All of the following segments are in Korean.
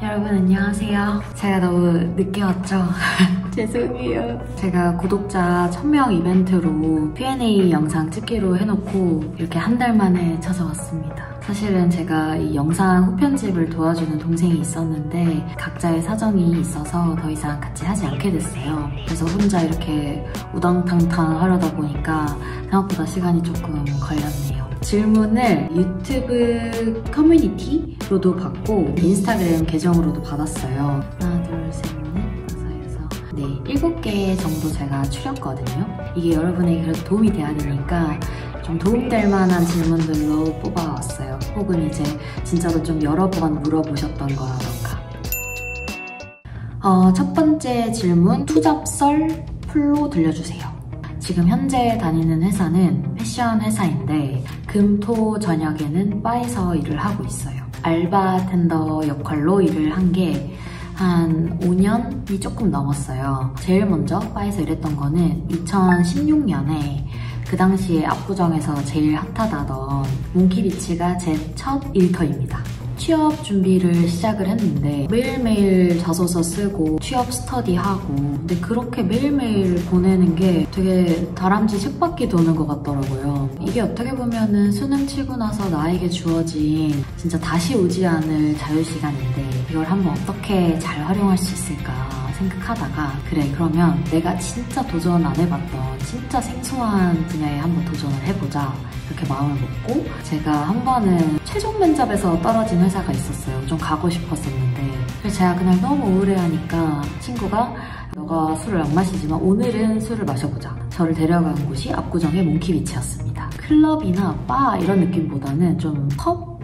여러분 안녕하세요. 제가 너무 늦게 왔죠? 죄송해요. 제가 구독자 1000명 이벤트로 Q&A 영상 찍기로 해놓고 이렇게 한 달 만에 찾아왔습니다. 사실은 제가 이 영상 후편집을 도와주는 동생이 있었는데 각자의 사정이 있어서 더 이상 같이 하지 않게 됐어요. 그래서 혼자 이렇게 우당탕탕 하려다 보니까 생각보다 시간이 조금 걸렸네요. 질문을 유튜브 커뮤니티로도 받고 인스타그램 계정으로도 받았어요. 하나, 둘, 셋, 넷, 다섯, 여섯. 네, 7개 정도 제가 추렸거든요. 이게 여러분에게 그래도 도움이 돼야 되니까 좀 도움될 만한 질문들로 뽑아왔어요. 혹은 이제 진짜로 좀 여러 번 물어보셨던 거라던가. 첫 번째 질문, 투잡설 풀로 들려주세요. 지금 현재 다니는 회사는 패션 회사인데 금, 토, 저녁에는 바에서 일을 하고 있어요. 알바텐더 역할로 일을 한 게 한 5년이 조금 넘었어요. 제일 먼저 바에서 일했던 거는 2016년에 그 당시에 압구정에서 제일 핫하다던 몽키비치가 제 첫 일터입니다. 취업 준비를 시작을 했는데 매일매일 자소서 쓰고 취업 스터디하고, 근데 그렇게 매일매일 보내는 게 되게 다람쥐 쳇바퀴 도는 것 같더라고요. 이게 어떻게 보면은 수능 치고 나서 나에게 주어진 진짜 다시 오지 않을 자유시간인데 이걸 한번 어떻게 잘 활용할 수 있을까 생각하다가, 그래 그러면 내가 진짜 도전 안 해봤던 진짜 생소한 분야에 한번 도전을 해보자 이렇게 마음을 먹고, 제가 한 번은 최종 면접에서 떨어진 회사가 있었어요. 좀 가고 싶었었는데, 그래서 제가 그날 너무 우울해하니까 친구가 너가 술을 안 마시지만 오늘은 술을 마셔보자. 저를 데려간 곳이 압구정의 몽키비치였습니다. 클럽이나 바 이런 느낌보다는 좀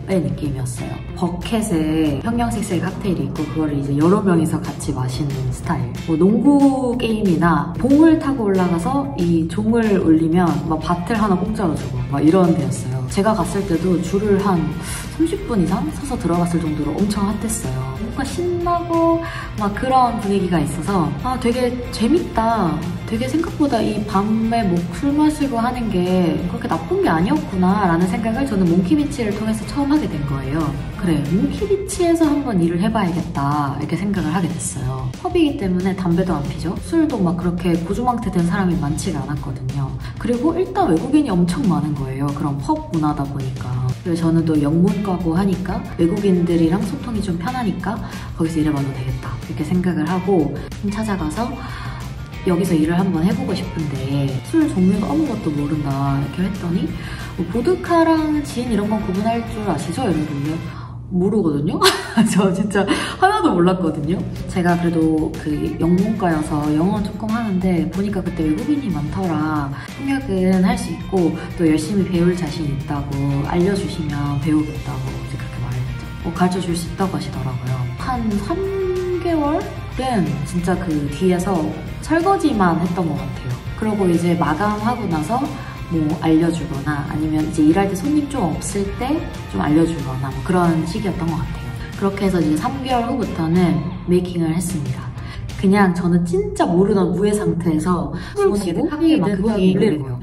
펍의 느낌이었어요. 버켓에 형형색색 칵테일이 있고 그거를 이제 여러 명이서 같이 마시는 스타일. 뭐 농구 게임이나 봉을 타고 올라가서 이 종을 울리면 막 밭을 하나 공짜로 주고 막 이런 데였어요. 제가 갔을 때도 줄을 한 30분 이상 서서 들어갔을 정도로 엄청 핫했어요. 뭔가 신나고 막 그런 분위기가 있어서 되게 재밌다. 되게 생각보다 이 밤에 뭐 술 마시고 하는 게 그렇게 나쁜 게 아니었구나 라는 생각을 저는 몽키비치를 통해서 처음 하게 된 거예요. 그래, 몽키비치에서 한번 일을 해봐야겠다 이렇게 생각을 하게 됐어요. 펍이기 때문에 담배도 안 피죠. 술도 막 그렇게 고주망태 된 사람이 많지가 않았거든요. 그리고 일단 외국인이 엄청 많은 거예요. 그런 펍 문화다 보니까. 그리고 저는 또 영문과고 하니까 외국인들이랑 소통이 좀 편하니까 거기서 일해봐도 되겠다 이렇게 생각을 하고 찾아가서 여기서 일을 한번 해보고 싶은데 술 종류도 아무것도 모른다 이렇게 했더니 보드카랑 진 이런 건 구분할 줄 아시죠? 이러길래 모르거든요? 저 진짜 하나도 몰랐거든요? 제가 그래도 그 영문과여서 영어 조금 하는데 보니까 그때 외국인이 많더라. 통역은 할 수 있고 또 열심히 배울 자신 있다고 알려주시면 배우겠다고 이제 그렇게 말했죠. 가르쳐줄 수 있다고 하시더라고요. 한 3개월은 진짜 그 뒤에서 설거지만 했던 것 같아요. 그리고 이제 마감하고 나서 뭐 알려주거나 아니면 이제 일할 때 손님 좀 없을 때 좀 알려주거나 뭐 그런 시기였던 것 같아요. 그렇게 해서 이제 3개월 후부터는 메이킹을 했습니다. 그냥 저는 진짜 모르던 무의 상태에서 손이고 합의만 그분이 놀리는 거예요.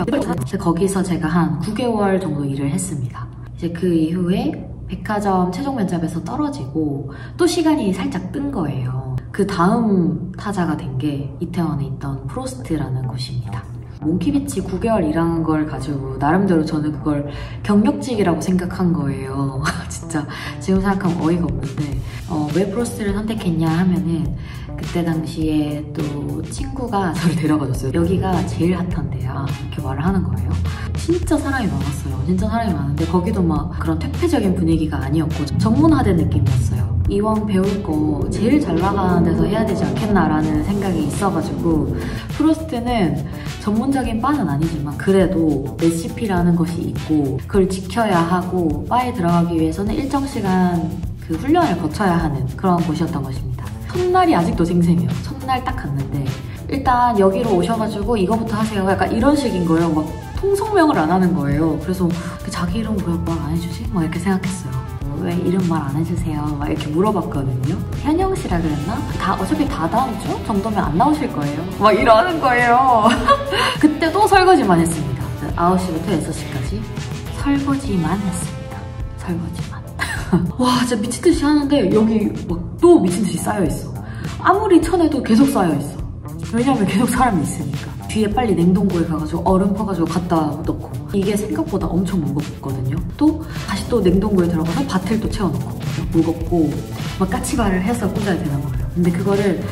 그래서 거기서 제가 한 9개월 정도 일을 했습니다. 이제 그 이후에 백화점 최종 면접에서 떨어지고 또 시간이 살짝 뜬 거예요. 그 다음 타자가 된 게 이태원에 있던 프로스트라는 곳입니다. 몽키비치 9개월 일한 걸 가지고 나름대로 저는 그걸 경력직이라고 생각한 거예요. 진짜 지금 생각하면 어이가 없는데 왜 프로스트를 선택했냐 하면은 그때 당시에 또 친구가 저를 데려가줬어요. 여기가 제일 핫한 데야 이렇게 말을 하는 거예요. 진짜 사람이 많았어요. 진짜 사람이 많은데 거기도 막 그런 퇴폐적인 분위기가 아니었고 전문화된 느낌이었어요. 이왕 배울 거 제일 잘 나가는 데서 해야 되지 않겠나라는 생각이 있어가지고, 프로스트는 전문적인 바는 아니지만 그래도 레시피라는 것이 있고 그걸 지켜야 하고 바에 들어가기 위해서는 일정 시간 그 훈련을 거쳐야 하는 그런 곳이었던 것입니다. 첫날이 아직도 생생해요. 첫날 딱 갔는데 일단 여기로 오셔가지고 이거부터 하세요 약간 이런 식인 거예요. 막 통성명을 안 하는 거예요. 그래서 자기 이름 왜 말 안 해주지? 막 이렇게 생각했어요. 왜 이름 말 안 해주세요? 막 이렇게 물어봤거든요. 현영 씨라 그랬나? 어차피 다 다음 주 정도면 안 나오실 거예요. 막 이러는 거예요. 그때 또 설거지만 했습니다. 9시부터 6시까지 설거지만 했습니다. 설거지만. 와 진짜 미친듯이 하는데 여기 막 또 미친듯이 쌓여있어. 아무리 쳐내도 계속 쌓여있어. 왜냐면 계속 사람이 있으니까. 뒤에 빨리 냉동고에 가가지고 얼음 퍼가지고 갖다 넣고. 이게 생각보다 엄청 무겁거든요. 또 다시 또 냉동고에 들어가서 밭을 또 채워놓고. 무겁고 막 까치발을 해서 꽂아야 되는 거예요. 근데 그거를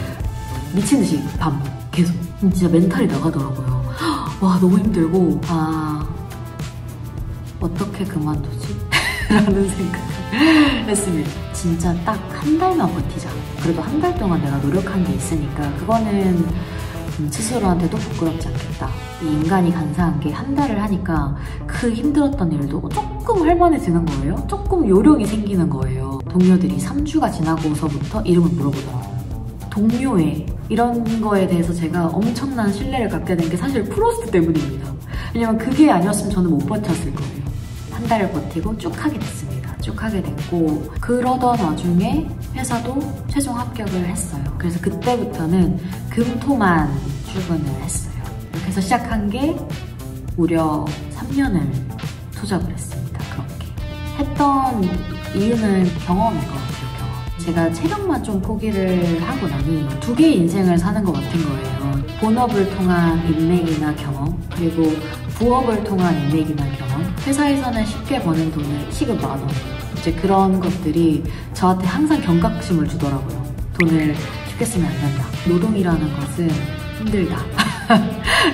미친듯이 반복 계속. 진짜 멘탈이 나가더라고요. 와 너무 힘들고 어떻게 그만두지? 라는 생각을 했습니다. 진짜 딱 한 달만 버티자. 그래도 한 달 동안 내가 노력한 게 있으니까 그거는 스스로한테도 부끄럽지 않겠다. 이 인간이 간사한 게 한 달을 하니까 그 힘들었던 일도 조금 할만해지는 거예요. 조금 요령이 생기는 거예요. 동료들이 3주가 지나고서부터 이름을 물어보더라고요. 동료애 이런 거에 대해서 제가 엄청난 신뢰를 갖게 된 게 사실 프로스트 때문입니다. 왜냐면 그게 아니었으면 저는 못 버텼을 거예요. 한 달을 버티고 쭉 하게 됐습니다. 쭉 하게 됐고 그러던 와중에 회사도 최종 합격을 했어요. 그래서 그때부터는 금토만 출근을 했어요. 이렇게 해서 시작한 게 무려 3년을 투잡을 했습니다. 그렇게 했던 이유는 경험인 것 같아요. 경험. 제가 체력만 좀 포기를 하고 나니 두 개의 인생을 사는 것 같은 거예요. 본업을 통한 인맥이나 경험, 그리고 부업을 통한 인맥이나 경험. 회사에서는 쉽게 버는 돈을 시급 10,000원. 이제 그런 것들이 저한테 항상 경각심을 주더라고요. 돈을 쉽게 쓰면 안 된다. 노동이라는 것은 힘들다.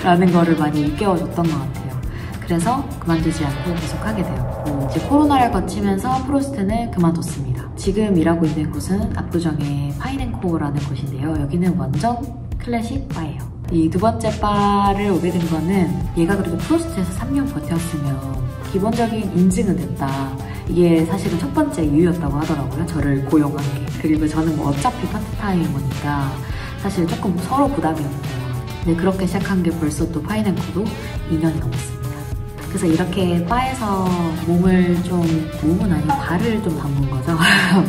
라는 거를 많이 일깨워줬던 것 같아요. 그래서 그만두지 않고 계속 하게 되었고 이제 코로나를 거치면서 프로스트는 그만뒀습니다. 지금 일하고 있는 곳은 압구정의 파인앤코어라는 곳인데요. 여기는 완전 클래식 바예요. 이 두 번째 바를 오게 된 거는 얘가 그래도 프로스트에서 3년 버텼으면 기본적인 인증은 됐다. 이게 사실은 첫 번째 이유였다고 하더라고요. 저를 고용한 게. 그리고 저는 뭐 어차피 파트타임이니까 사실 조금 서로 부담이었어요. 근데 그렇게 시작한 게 벌써 또 파인앤코도 2년이 넘었습니다. 그래서 이렇게 바에서 몸은 아니고 발을 좀 담근 거죠.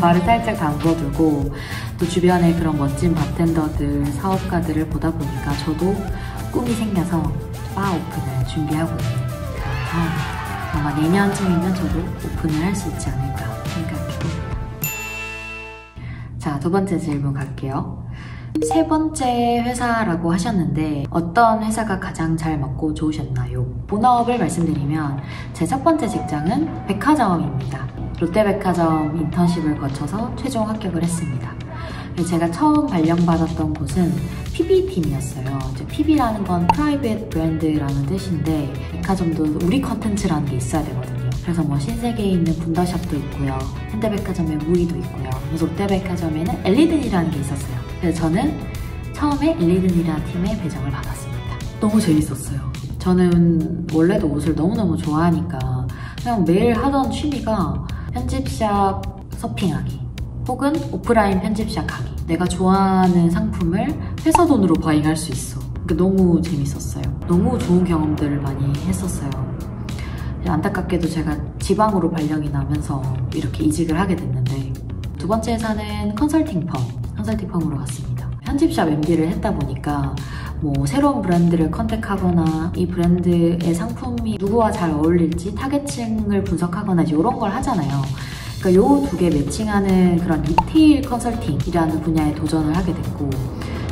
발을 살짝 담궈두고 또 주변에 그런 멋진 바텐더들, 사업가들을 보다 보니까 저도 꿈이 생겨서 바 오픈을 준비하고 있는 상황입니다. 아마 내년쯤이면 저도 오픈을 할 수 있지 않을까 생각해봅니다. 자, 두 번째 질문 갈게요. 세 번째 회사라고 하셨는데 어떤 회사가 가장 잘 맞고 좋으셨나요? 본업을 말씀드리면 제 첫 번째 직장은 백화점입니다. 롯데백화점 인턴십을 거쳐서 최종 합격을 했습니다. 제가 처음 발령받았던 곳은 PB팀이었어요. PB라는 건 프라이빗 브랜드라는 뜻인데 백화점도 우리 컨텐츠라는 게 있어야 되거든요. 그래서 뭐 신세계에 있는 분더샵도 있고요. 현대백화점에 무이도 있고요. 그래서 롯데백화점에는 엘리든이라는 게 있었어요. 그래서 저는 처음에 엘리든이라는 팀에 배정을 받았습니다. 너무 재밌었어요. 저는 원래도 옷을 너무너무 좋아하니까 그냥 매일 하던 취미가 편집샵 서핑하기 혹은 오프라인 편집샵 가기. 내가 좋아하는 상품을 회사 돈으로 바잉할 수 있어. 그러니까 너무 재밌었어요. 너무 좋은 경험들을 많이 했었어요. 안타깝게도 제가 지방으로 발령이 나면서 이렇게 이직을 하게 됐는데 두 번째 회사는 컨설팅 펌으로 갔습니다. 편집샵 MD를 했다 보니까 뭐 새로운 브랜드를 컨택하거나 이 브랜드의 상품이 누구와 잘 어울릴지 타겟층을 분석하거나 이런 걸 하잖아요. 그러니까 요 두 개 매칭하는 그런 리테일 컨설팅이라는 분야에 도전을 하게 됐고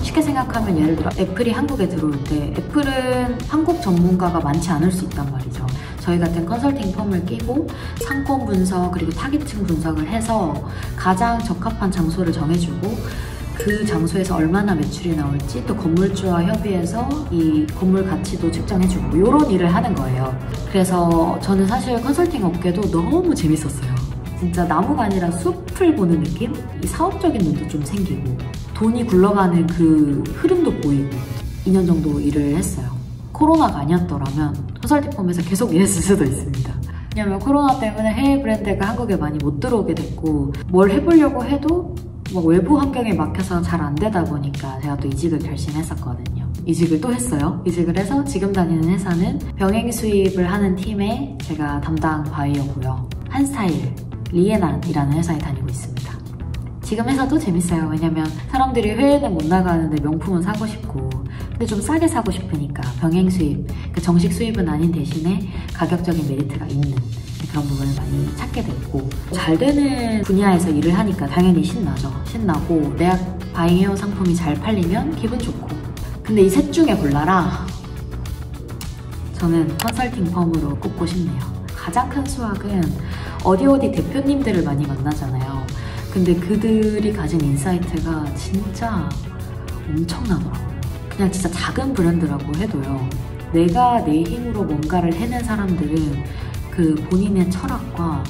쉽게 생각하면 예를 들어 애플이 한국에 들어올 때 애플은 한국 전문가가 많지 않을 수 있단 말이죠. 저희 같은 컨설팅 펌을 끼고 상권 분석 그리고 타깃층 분석을 해서 가장 적합한 장소를 정해주고 그 장소에서 얼마나 매출이 나올지 또 건물주와 협의해서 이 건물 가치도 측정해주고 이런 일을 하는 거예요. 그래서 저는 사실 컨설팅 업계도 너무 재밌었어요. 진짜 나무가 아니라 숲을 보는 느낌? 이 사업적인 눈도 좀 생기고 돈이 굴러가는 그 흐름도 보이고 2년 정도 일을 했어요. 코로나가 아니었더라면 컨설팅 펌에서 계속 일했을 수도 있습니다. 왜냐면 코로나 때문에 해외 브랜드가 한국에 많이 못 들어오게 됐고 뭘 해보려고 해도 뭐 외부 환경에 막혀서 잘 안 되다 보니까 제가 또 이직을 결심했었거든요. 이직을 또 했어요. 이직을 해서 지금 다니는 회사는 병행 수입을 하는 팀에 제가 담당 바이어고요. 한스타일 리에난이라는 회사에 다니고 있습니다. 지금 회사도 재밌어요. 왜냐면 사람들이 해외는 못 나가는데 명품은 사고 싶고 근데 좀 싸게 사고 싶으니까 병행 수입, 정식 수입은 아닌 대신에 가격적인 메리트가 있는 그런 부분을 많이 찾게 됐고, 잘 되는 분야에서 일을 하니까 당연히 신나죠. 신나고 내가 바이해온 상품이 잘 팔리면 기분 좋고. 근데 이 셋 중에 골라라. 저는 컨설팅 펌으로 꼽고 싶네요. 가장 큰 수확은 어디 대표님들을 많이 만나잖아요. 근데 그들이 가진 인사이트가 진짜 엄청나더라고요. 그냥 진짜 작은 브랜드라고 해도요, 내가 내 힘으로 뭔가를 해낸 사람들은 그 본인의 철학과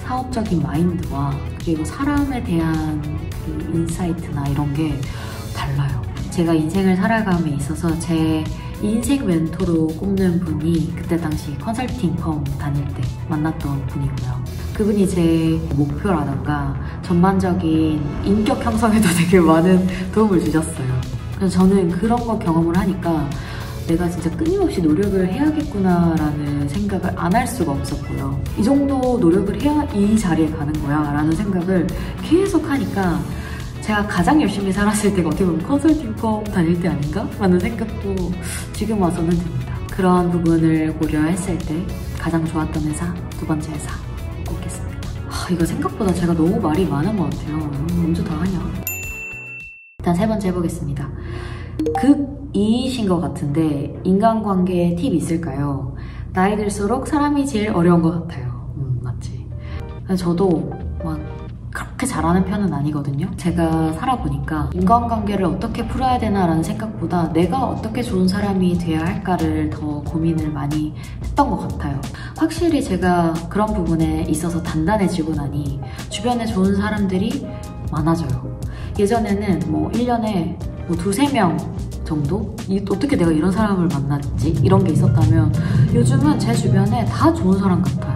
사업적인 마인드와 그리고 사람에 대한 그 인사이트나 이런 게 달라요. 제가 인생을 살아감에 있어서 제 인생 멘토로 꼽는 분이 그때 당시 컨설팅 펌 다닐 때 만났던 분이고요. 그분이 제 목표라던가 전반적인 인격 형성에도 되게 많은 도움을 주셨어요. 그래서 저는 그런 거 경험을 하니까 내가 진짜 끊임없이 노력을 해야겠구나라는 생각을 안 할 수가 없었고요. 이 정도 노력을 해야 이 자리에 가는 거야 라는 생각을 계속 하니까 제가 가장 열심히 살았을 때가 어떻게 보면 컨설팅 펌 다닐 때 아닌가? 라는 생각도 지금 와서는 듭니다. 그런 부분을 고려했을 때 가장 좋았던 회사, 두 번째 회사 꼽겠습니다. 이거 생각보다 제가 너무 말이 많은 것 같아요. 언제 다 하냐? 일단 세 번째 해보겠습니다. 극2이신 것 같은데 인간관계에 팁 있을까요? 나이 들수록 사람이 제일 어려운 것 같아요. 맞지? 저도 막 그렇게 잘하는 편은 아니거든요. 제가 살아보니까 인간관계를 어떻게 풀어야 되나라는 생각보다 내가 어떻게 좋은 사람이 돼야 할까를 더 고민을 많이 했던 것 같아요. 확실히 제가 그런 부분에 있어서 단단해지고 나니 주변에 좋은 사람들이 많아져요. 예전에는 뭐 1년에 뭐 2~3명 정도? 어떻게 내가 이런 사람을 만났지? 이런 게 있었다면 요즘은 제 주변에 다 좋은 사람 같아요.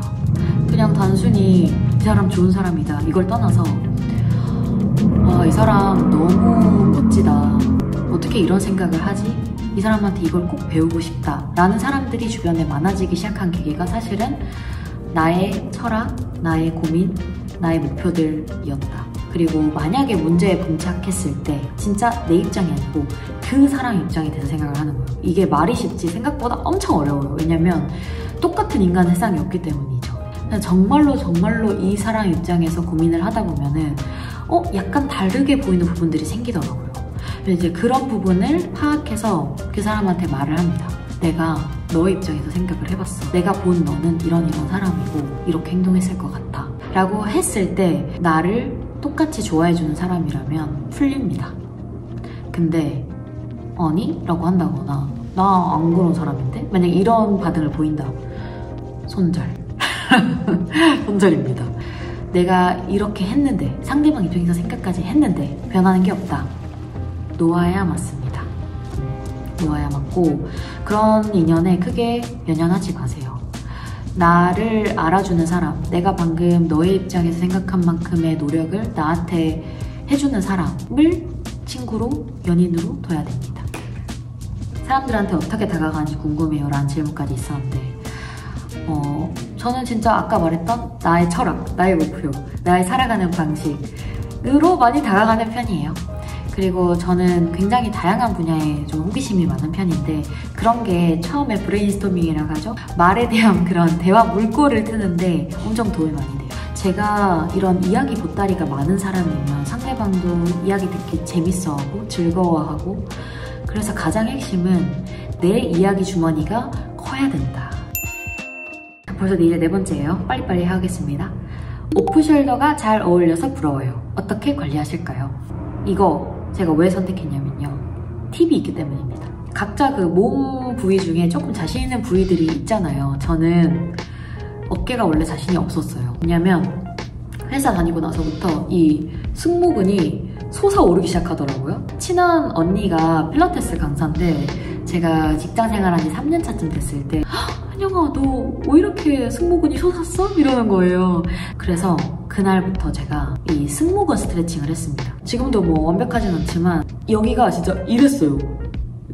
그냥 단순히 이 사람 좋은 사람이다 이걸 떠나서 이 사람 너무 멋지다, 어떻게 이런 생각을 하지? 이 사람한테 이걸 꼭 배우고 싶다 라는 사람들이 주변에 많아지기 시작한 계기가 사실은 나의 철학, 나의 고민, 나의 목표들이었다. 그리고 만약에 문제에 봉착했을 때 진짜 내 입장이 아니고 그 사람 입장이 돼서 생각을 하는 거예요. 이게 말이 쉽지 생각보다 엄청 어려워요. 왜냐면 똑같은 인간 세상이 없기 때문이죠. 정말로 이 사람 입장에서 고민을 하다 보면은 약간 다르게 보이는 부분들이 생기더라고요. 이제 그런 부분을 파악해서 그 사람한테 말을 합니다. 내가 너 입장에서 생각을 해봤어. 내가 본 너는 이런 사람이고 이렇게 행동했을 것 같아 라고 했을 때 나를 똑같이 좋아해주는 사람이라면 풀립니다. 근데 아니? 라고 한다거나 나 안 그런 사람인데? 만약 이런 반응을 보인다, 손절. 손절입니다. 내가 이렇게 했는데 상대방 입장에서 생각까지 했는데 변하는 게 없다, 놓아야 맞습니다. 놓아야 맞고 그런 인연에 크게 연연하지 마세요. 나를 알아주는 사람, 내가 방금 너의 입장에서 생각한 만큼의 노력을 나한테 해주는 사람을 친구로, 연인으로 둬야 됩니다. 사람들한테 어떻게 다가가는지 궁금해요 라는 질문까지 있었는데 저는 진짜 아까 말했던 나의 철학, 나의 목표, 나의 살아가는 방식으로 많이 다가가는 편이에요. 그리고 저는 굉장히 다양한 분야에 좀 호기심이 많은 편인데 그런 게 처음에 브레인스토밍이라고 하죠. 말에 대한 그런 대화 물꼬를 트는데 엄청 도움이 많이 돼요. 제가 이런 이야기 보따리가 많은 사람이면 상대방도 이야기 듣기 재밌어하고 즐거워하고, 그래서 가장 핵심은 내 이야기 주머니가 커야 된다. 벌써 이제 네 번째예요. 빨리빨리 하겠습니다. 오프숄더가 잘 어울려서 부러워요. 어떻게 관리하실까요? 이거 제가 왜 선택했냐면요, 팁이 있기 때문입니다. 각자 그 몸 부위 중에 조금 자신 있는 부위들이 있잖아요. 저는 어깨가 원래 자신이 없었어요. 왜냐면 회사 다니고 나서부터 이 승모근이 솟아오르기 시작하더라고요. 친한 언니가 필라테스 강사인데 제가 직장 생활한 지 3년 차쯤 됐을 때 한영아 너 왜 이렇게 승모근이 솟았어? 이러는 거예요. 그래서 그날부터 제가 이 승모근 스트레칭을 했습니다. 지금도 뭐 완벽하진 않지만 여기가 진짜 이랬어요.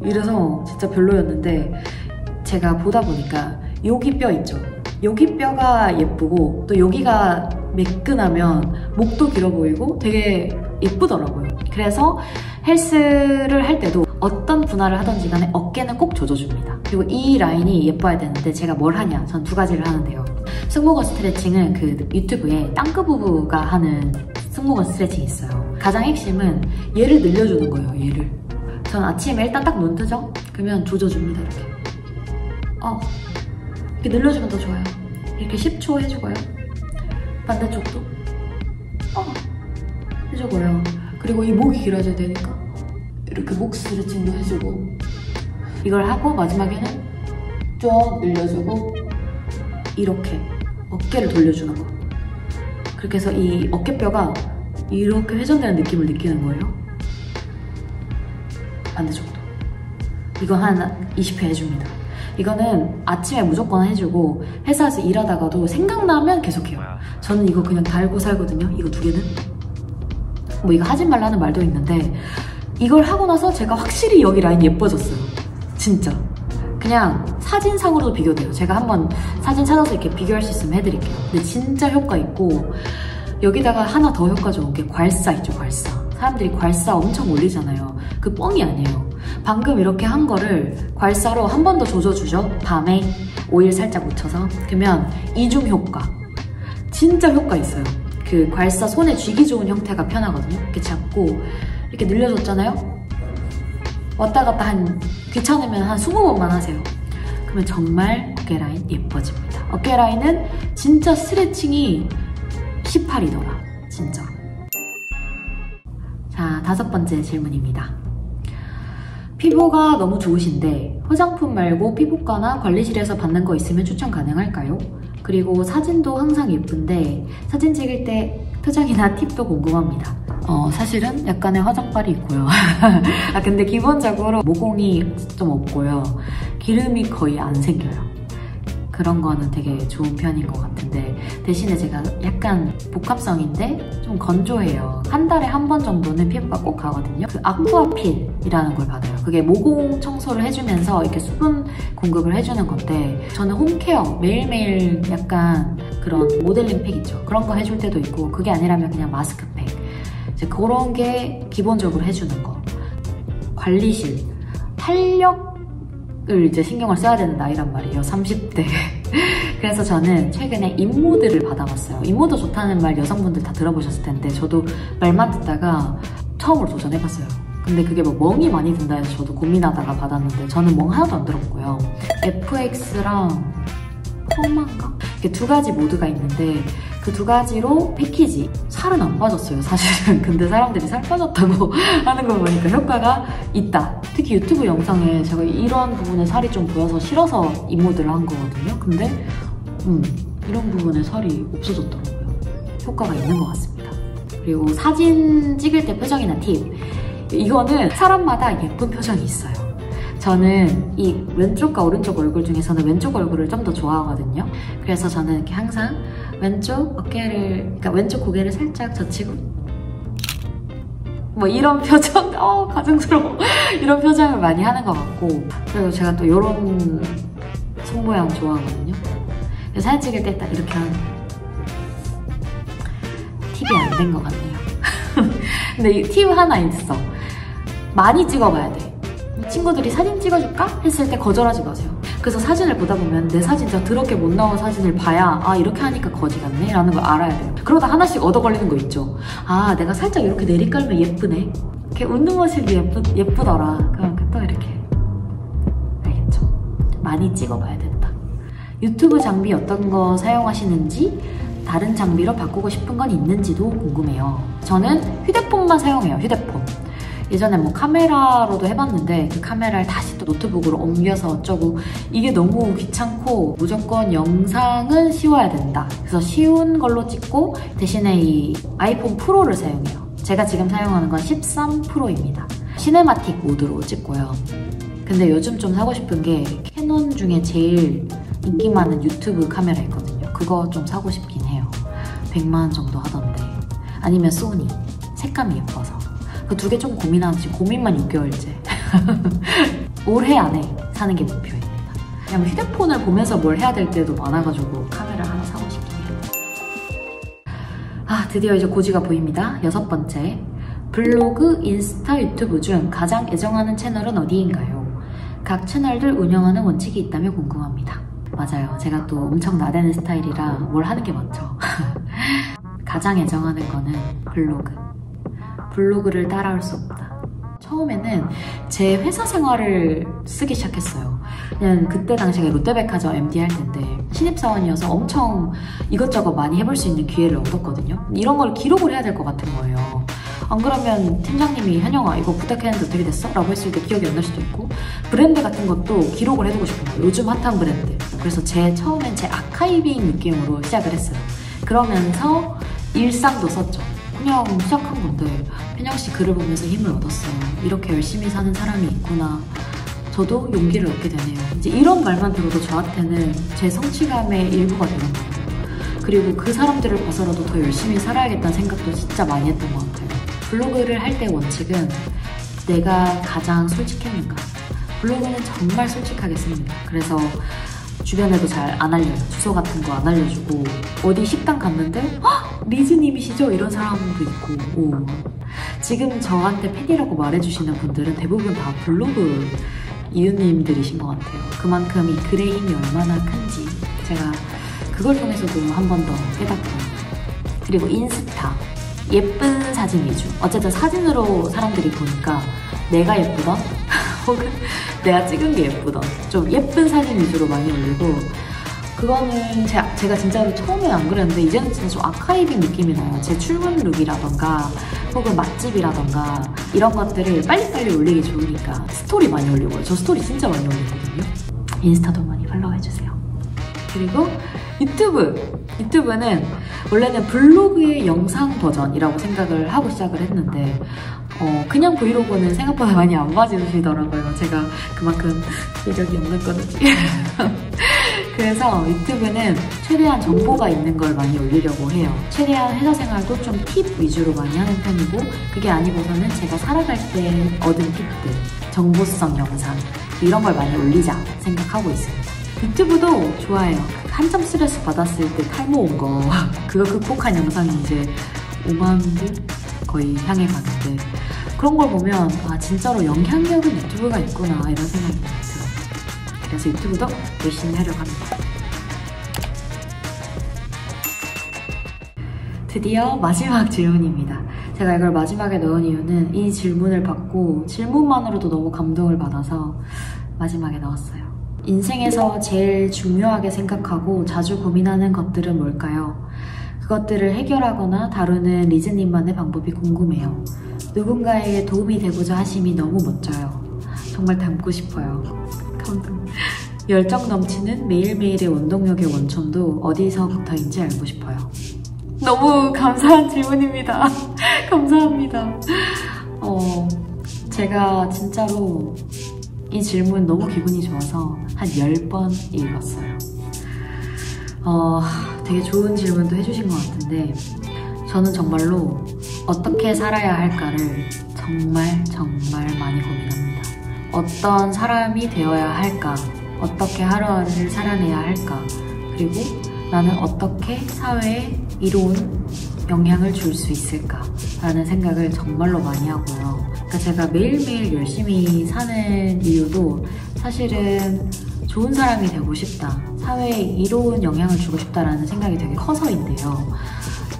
이래서 진짜 별로였는데 제가 보다 보니까 여기 뼈 있죠? 여기 뼈가 예쁘고 또 여기가 매끈하면 목도 길어 보이고 되게 예쁘더라고요. 그래서 헬스를 할 때도 어떤 분할을 하던지 간에 어깨는 꼭 조져줍니다. 그리고 이 라인이 예뻐야 되는데 제가 뭘 하냐? 전 두 가지를 하는데요. 승모근 스트레칭은 그 유튜브에 땅끄부부가 하는 승모근 스트레칭이 있어요. 가장 핵심은 얘를 늘려주는 거예요, 얘를. 전 아침에 일단 딱 눈 뜨죠? 그러면 조져줍니다, 이렇게. 이렇게 늘려주면 더 좋아요. 이렇게 10초 해주고요. 반대쪽도 해주고요. 그리고 이 목이 길어져야 되니까 이렇게 목 스트레칭도 해주고, 이걸 하고 마지막에는 쭉 늘려주고 이렇게 어깨를 돌려주는 거. 그렇게 해서 이 어깨뼈가 이렇게 회전되는 느낌을 느끼는 거예요. 반대쪽도. 이거 한 20회 해줍니다. 이거는 아침에 무조건 해주고 회사에서 일하다가도 생각나면 계속해요. 저는 이거 그냥 달고 살거든요. 이거 2개는. 뭐 이거 하지 말라는 말도 있는데 이걸 하고 나서 제가 확실히 여기 라인 예뻐졌어요. 진짜. 그냥 사진상으로도 비교돼요. 제가 한번 사진 찾아서 이렇게 비교할 수 있으면 해드릴게요. 근데 진짜 효과 있고, 여기다가 하나 더 효과 좋은 게 괄사 있죠, 괄사. 사람들이 괄사 엄청 올리잖아요. 그 뻥이 아니에요. 방금 이렇게 한 거를 괄사로 한 번 더 조져주죠. 밤에 오일 살짝 묻혀서. 그러면 이중 효과. 진짜 효과 있어요. 그 괄사 손에 쥐기 좋은 형태가 편하거든요. 이렇게 잡고 이렇게 늘려줬잖아요. 왔다 갔다 귀찮으면 한 20번만 하세요. 그러면 정말 어깨 라인 예뻐집니다. 어깨 라인은 진짜 스트레칭이 18이더라. 진짜. 자, 5번째 질문입니다. 피부가 너무 좋으신데 화장품 말고 피부과나 관리실에서 받는 거 있으면 추천 가능할까요? 그리고 사진도 항상 예쁜데 사진 찍을 때 표정이나 팁도 궁금합니다. 사실은 약간의 화장빨이 있고요. 근데 기본적으로 모공이 좀 없고요. 기름이 거의 안 생겨요. 그런 거는 되게 좋은 편인 것 같은데, 대신에 제가 약간 복합성인데 좀 건조해요. 한 달에 한 번 정도는 피부과 꼭 가거든요. 그 아쿠아필이라는 걸 받아요. 그게 모공 청소를 해주면서 이렇게 수분 공급을 해주는 건데, 저는 홈케어 매일매일 약간 그런 모델링 팩 있죠. 그런 거 해줄 때도 있고, 그게 아니라면 그냥 마스크팩. 이제 그런 게 기본적으로 해주는 거. 관리실, 탄력을 이제 신경을 써야 되는 나이란 말이에요. 30대. 그래서 저는 최근에 인모드를 받아봤어요. 인모드 좋다는 말 여성분들 다 들어보셨을 텐데 저도 말만 듣다가 처음으로 도전해봤어요. 근데 그게 뭐 멍이 많이 든다 해서 저도 고민하다가 받았는데 저는 멍 하나도 안 들었고요. FX랑 펌인가? 이렇게 2가지 모드가 있는데 그 2가지로 패키지. 살은 안 빠졌어요, 사실은. 근데 사람들이 살 빠졌다고 하는 거 보니까 효과가 있다. 특히 유튜브 영상에 제가 이런 부분에 살이 좀 보여서 싫어서 인모드를 한 거거든요. 근데 이런 부분에 살이 없어졌더라고요. 효과가 있는 것 같습니다. 그리고 사진 찍을 때 표정이나 팁. 이거는 사람마다 예쁜 표정이 있어요. 저는 이 왼쪽과 오른쪽 얼굴 중에서는 왼쪽 얼굴을 좀 더 좋아하거든요. 그래서 저는 이렇게 항상 왼쪽 어깨를, 그러니까 왼쪽 고개를 살짝 젖히고 뭐 이런 표정, 가증스러워. 이런 표정을 많이 하는 것 같고, 그리고 제가 또 이런 손 모양 좋아하거든요. 그래서 사진 찍을 때 딱 이렇게 하는 팁이 안 된 것 같네요. 근데 이 팁 하나 있어. 많이 찍어봐야 돼. 친구들이 사진 찍어줄까? 했을 때 거절하지 마세요. 그래서 사진을 보다 보면 내 사진 진짜 더럽게 못 나온 사진을 봐야 이렇게 하니까 거지 같네? 라는 걸 알아야 돼요. 그러다 하나씩 얻어 걸리는 거 있죠. 내가 살짝 이렇게 내리깔면 예쁘네? 이렇게 웃는 모습이 예쁘더라. 그럼 또 이렇게. 알겠죠? 많이 찍어봐야 된다. 유튜브 장비 어떤 거 사용하시는지, 다른 장비로 바꾸고 싶은 건 있는지도 궁금해요. 저는 휴대폰만 사용해요, 휴대폰. 예전에 뭐 카메라로도 해봤는데 그 카메라를 다시 또 노트북으로 옮겨서 어쩌고, 이게 너무 귀찮고 무조건 영상은 쉬워야 된다. 그래서 쉬운 걸로 찍고 대신에 이 아이폰 프로를 사용해요. 제가 지금 사용하는 건 13 프로입니다. 시네마틱 모드로 찍고요. 근데 요즘 좀 사고 싶은 게 캐논 중에 제일 인기 많은 유튜브 카메라 있거든요. 그거 좀 사고 싶긴 해요. 100만 원 정도 하던데. 아니면 소니. 색감이 예뻐서. 그 2개 좀 고민하는지, 고민만 6개월째. 올해 안에 사는 게 목표입니다. 왜냐면 휴대폰을 보면서 뭘 해야 될 때도 많아가지고 카메라 하나 사고 싶긴 해요. 드디어 이제 고지가 보입니다. 6번째. 블로그, 인스타, 유튜브 중 가장 애정하는 채널은 어디인가요? 각 채널들 운영하는 원칙이 있다면 궁금합니다. 맞아요. 제가 또 엄청 나대는 스타일이라 뭘 하는 게 많죠. 가장 애정하는 거는 블로그. 블로그를 따라올 수 없다. 처음에는 제 회사 생활을 쓰기 시작했어요. 그냥 그때 당시에 롯데백화점 MD 할 텐데 신입사원이어서 엄청 이것저것 많이 해볼 수 있는 기회를 얻었거든요. 이런 걸 기록을 해야 될 것 같은 거예요. 안 그러면 팀장님이 현영아 이거 부탁했는데 어떻게 됐어? 라고 했을 때 기억이 안 날 수도 있고, 브랜드 같은 것도 기록을 해두고 싶은 거예요. 요즘 핫한 브랜드. 그래서 처음엔 제 아카이빙 느낌으로 시작을 했어요. 그러면서 일상도 썼죠. 그냥 시작한 건데 현영씨 글을 보면서 힘을 얻었어요. 이렇게 열심히 사는 사람이 있구나. 저도 용기를 얻게 되네요. 이제 이런 말만 들어도 저한테는 제 성취감의 일부가 되는 거예요. 그리고 그 사람들을 봐서라도 더 열심히 살아야겠다는 생각도 진짜 많이 했던 것 같아요. 블로그를 할 때 원칙은 내가 가장 솔직했는가. 블로그는 정말 솔직하게 씁니다. 그래서 주변에도 잘 안 알려요. 주소 같은 거 안 알려주고, 어디 식당 갔는데 리즈님이시죠? 이런 사람도 있고. 오. 지금 저한테 팬이라고 말해주시는 분들은 대부분 다 블로그 이웃님들이신 것 같아요. 그만큼 이 글의 힘이 얼마나 큰지 제가 그걸 통해서도 한 번 더 깨닫고. 그리고 인스타. 예쁜 사진 위주. 어쨌든 사진으로 사람들이 보니까 내가 예쁘던 혹은 내가 찍은 게 예쁘던 좀 예쁜 사진 위주로 많이 올리고, 그거는 제가 진짜로 처음엔 안 그랬는데 이제는 진짜 좀 아카이빙 느낌이 나요. 제 출근 룩이라던가 혹은 맛집이라던가 이런 것들을 빨리빨리 올리기 좋으니까 스토리 많이 올리고요. 저 스토리 진짜 많이 올리거든요. 인스타도 많이 팔로우해주세요. 그리고 유튜브는 원래는 블로그의 영상 버전이라고 생각을 하고 시작을 했는데 그냥 브이로그는 생각보다 많이 안 봐주시더라고요. 제가 그만큼 실력이 없는 거지. 그래서 유튜브는 최대한 정보가 있는 걸 많이 올리려고 해요. 최대한 회사 생활도 좀 팁 위주로 많이 하는 편이고, 그게 아니고서는 제가 살아갈 때 얻은 팁들, 정보성 영상 이런 걸 많이 올리자 생각하고 있습니다. 유튜브도 좋아요. 한참 스트레스 받았을 때 탈모 온 거 그거 극복한 영상이 이제 5만 뷰 거의 향해 가는데, 그런 걸 보면 아 진짜로 영향력은 유튜브가 있구나 이런 생각이 들어요. 그래서 유튜브도 열심히 하려고 합니다. 드디어 마지막 질문입니다. 제가 이걸 마지막에 넣은 이유는 이 질문을 받고 질문만으로도 너무 감동을 받아서 마지막에 넣었어요. 인생에서 제일 중요하게 생각하고 자주 고민하는 것들은 뭘까요? 그것들을 해결하거나 다루는 리즈님만의 방법이 궁금해요. 누군가에게 도움이 되고자 하심이 너무 멋져요. 정말 닮고 싶어요. 감동. 열정 넘치는 매일매일의 원동력의 원천도 어디서부터인지 알고 싶어요. 너무 감사한 질문입니다. 감사합니다. 제가 진짜로 이 질문 너무 기분이 좋아서 한 10번 읽었어요. 되게 좋은 질문도 해주신 것 같은데, 저는 정말로 어떻게 살아야 할까를 정말 많이 고민합니다. 어떤 사람이 되어야 할까? 어떻게 하루하루를 살아내야 할까? 그리고 나는 어떻게 사회에 이로운 영향을 줄 수 있을까? 라는 생각을 정말로 많이 하고요. 그러니까 제가 매일매일 열심히 사는 이유도 사실은 좋은 사람이 되고 싶다, 사회에 이로운 영향을 주고 싶다라는 생각이 되게 커서인데요.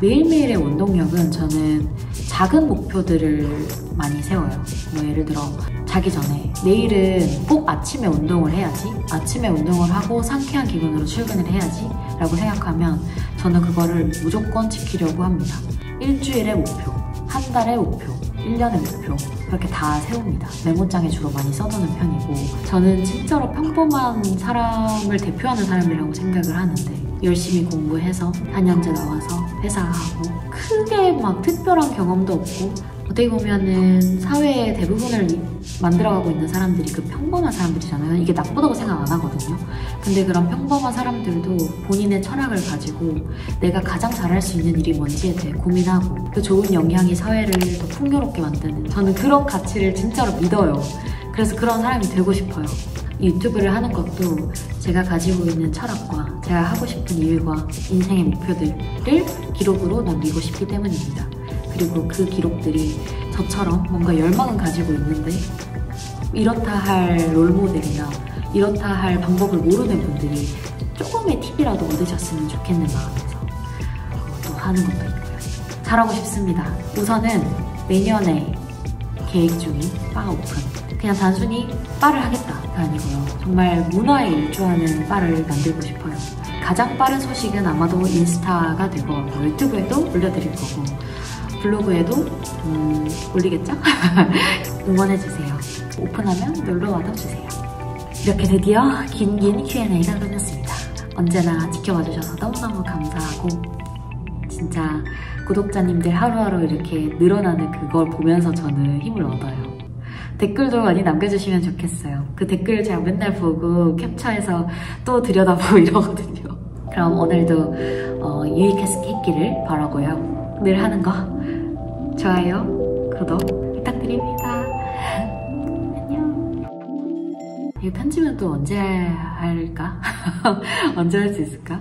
매일매일의 원동력은 저는 작은 목표들을 많이 세워요. 뭐 예를 들어 자기 전에 내일은 꼭 아침에 운동을 해야지, 아침에 운동을 하고 상쾌한 기분으로 출근을 해야지 라고 생각하면 저는 그거를 무조건 지키려고 합니다. 일주일의 목표, 한 달의 목표, 1년의 목표 그렇게 다 세웁니다. 메모장에 주로 많이 써두는 편이고, 저는 진짜로 평범한 사람을 대표하는 사람이라고 생각을 하는데, 열심히 공부해서 4년제 나와서 회사하고 크게 막 특별한 경험도 없고, 어떻게 보면은 사회의 대부분을 만들어가고 있는 사람들이 그 평범한 사람들이잖아요. 이게 나쁘다고 생각 안 하거든요. 근데 그런 평범한 사람들도 본인의 철학을 가지고 내가 가장 잘할 수 있는 일이 뭔지에 대해 고민하고 그 좋은 영향이 사회를 더 풍요롭게 만드는, 저는 그런 가치를 진짜로 믿어요. 그래서 그런 사람이 되고 싶어요. 이 유튜브를 하는 것도 제가 가지고 있는 철학과 제가 하고 싶은 일과 인생의 목표들을 기록으로 남기고 싶기 때문입니다. 그리고 그 기록들이 저처럼 뭔가 열망은 가지고 있는데 이렇다 할 롤모델이나 이렇다 할 방법을 모르는 분들이 조금의 팁이라도 얻으셨으면 좋겠는 마음에서 또 하는 것도 있고요. 잘하고 싶습니다. 우선은 내년에 계획 중인 바 오픈. 그냥 단순히 바를 하겠다가 아니고요. 정말 문화에 일조하는 바를 만들고 싶어요. 가장 빠른 소식은 아마도 인스타가 될 것 같고 유튜브에도 올려드릴 거고 블로그에도 올리겠죠? 응원해주세요. 오픈하면 놀러와도 주세요. 이렇게 드디어 긴 Q&A가 끝났습니다. 언제나 지켜봐 주셔서 너무너무 감사하고 진짜 구독자님들 하루하루 이렇게 늘어나는 그걸 보면서 저는 힘을 얻어요. 댓글도 많이 남겨주시면 좋겠어요. 그 댓글 제가 맨날 보고 캡처해서 또 들여다보고 이러거든요. 그럼 오늘도 유익했기를 바라고요. 늘 하는 거 좋아요, 구독 부탁드립니다. 안녕. 이 편집은 또 언제 할까? 언제 할 수 있을까?